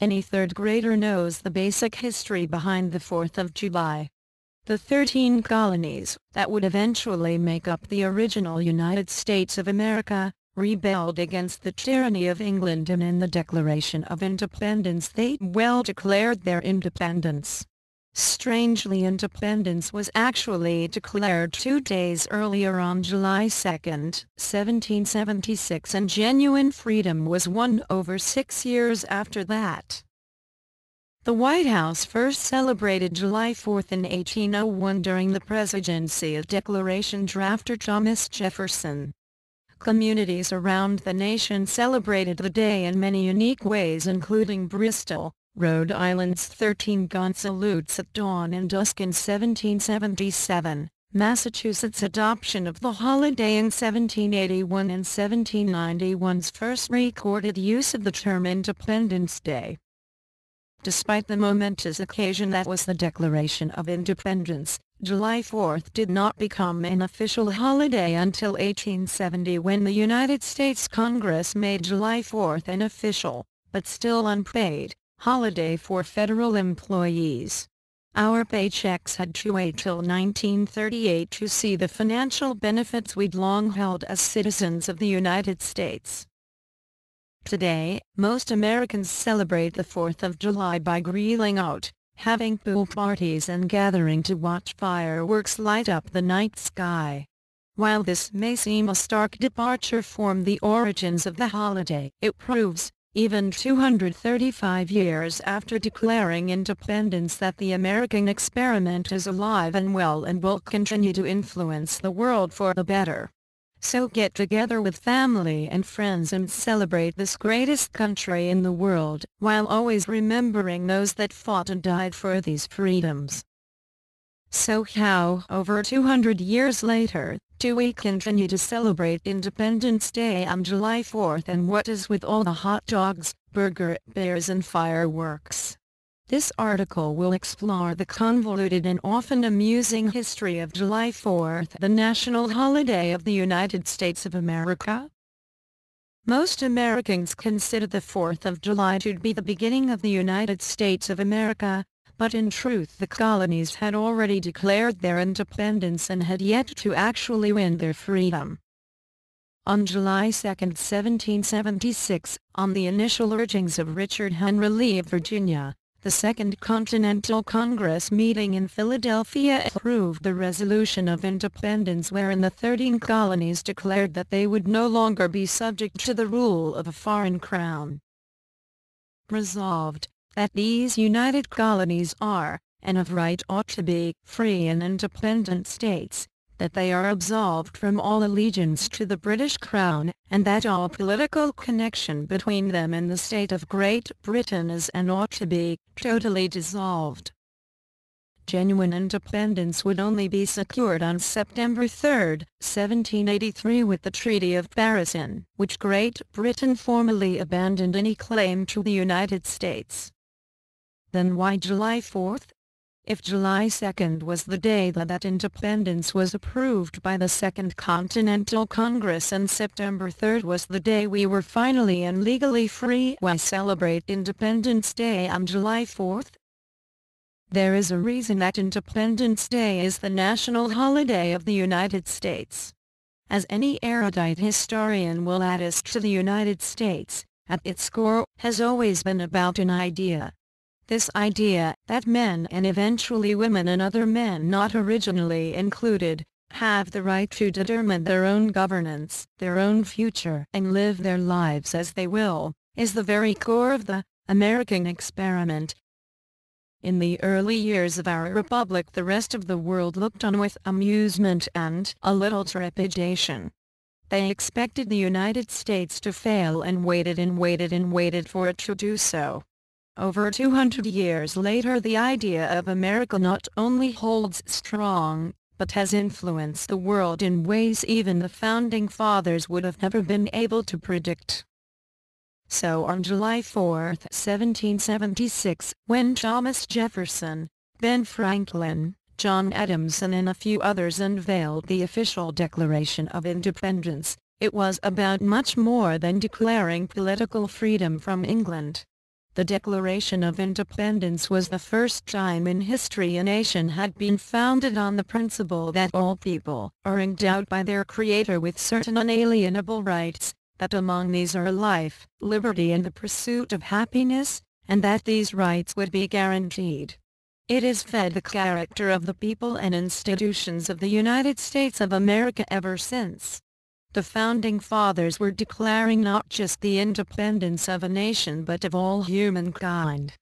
Any third grader knows the basic history behind the 4th of July. The 13 colonies that would eventually make up the original United States of America rebelled against the tyranny of England, and in the Declaration of Independence they well declared their independence. Strangely, independence was actually declared 2 days earlier on July 2, 1776, and genuine freedom was won over 6 years after that. The White House first celebrated July 4 in 1801 during the presidency of Declaration drafter Thomas Jefferson. Communities around the nation celebrated the day in many unique ways, including Bristol, Rhode Island's 13-gun salutes at dawn and dusk in 1777, Massachusetts' adoption of the holiday in 1781, and 1791's first recorded use of the term Independence Day. Despite the momentous occasion that was the Declaration of Independence, July 4th did not become an official holiday until 1870, when the United States Congress made July 4th an official, but still unpaid, holiday for federal employees. Our paychecks had to wait till 1938 to see the financial benefits we'd long held as citizens of the United States. Today, most Americans celebrate the 4th of July by grilling out, having pool parties and gathering to watch fireworks light up the night sky. While this may seem a stark departure from the origins of the holiday, it proves, even 235 years after declaring independence, that the American experiment is alive and well and will continue to influence the world for the better. So get together with family and friends and celebrate this greatest country in the world, while always remembering those that fought and died for these freedoms. So how, over 200 years later, do we continue to celebrate Independence Day on July 4th, and what is with all the hot dogs, burger, beers and fireworks? This article will explore the convoluted and often amusing history of July 4th, the national holiday of the United States of America. Most Americans consider the 4th of July to be the beginning of the United States of America, but in truth the colonies had already declared their independence and had yet to actually win their freedom. On July 2, 1776, on the initial urgings of Richard Henry Lee of Virginia, the Second Continental Congress meeting in Philadelphia approved the Resolution of Independence, wherein the 13 colonies declared that they would no longer be subject to the rule of a foreign crown. Resolved, that these united colonies are, and of right ought to be, free and independent states, that they are absolved from all allegiance to the British Crown, and that all political connection between them and the state of Great Britain is and ought to be totally dissolved. Genuine independence would only be secured on September 3, 1783, with the Treaty of Paris, in which Great Britain formally abandoned any claim to the United States. Then why July 4th? If July 2nd was the day that independence was approved by the Second Continental Congress, and September 3rd was the day we were finally and legally free, why celebrate Independence Day on July 4th? There is a reason that Independence Day is the national holiday of the United States. As any erudite historian will attest to, the United States, at its core, has always been about an idea. This idea, that men and eventually women and other men not originally included, have the right to determine their own governance, their own future, and live their lives as they will, is the very core of the American experiment. In the early years of our republic, the rest of the world looked on with amusement and a little trepidation. They expected the United States to fail and waited and waited and waited for it to do so. Over 200 years later, the idea of America not only holds strong, but has influenced the world in ways even the Founding Fathers would have never been able to predict. So on July 4, 1776, when Thomas Jefferson, Ben Franklin, John Adams and a few others unveiled the official Declaration of Independence, it was about much more than declaring political freedom from England. The Declaration of Independence was the first time in history a nation had been founded on the principle that all people are endowed by their Creator with certain unalienable rights, that among these are life, liberty and the pursuit of happiness, and that these rights would be guaranteed. It has fed the character of the people and institutions of the United States of America ever since. The Founding Fathers were declaring not just the independence of a nation but of all humankind.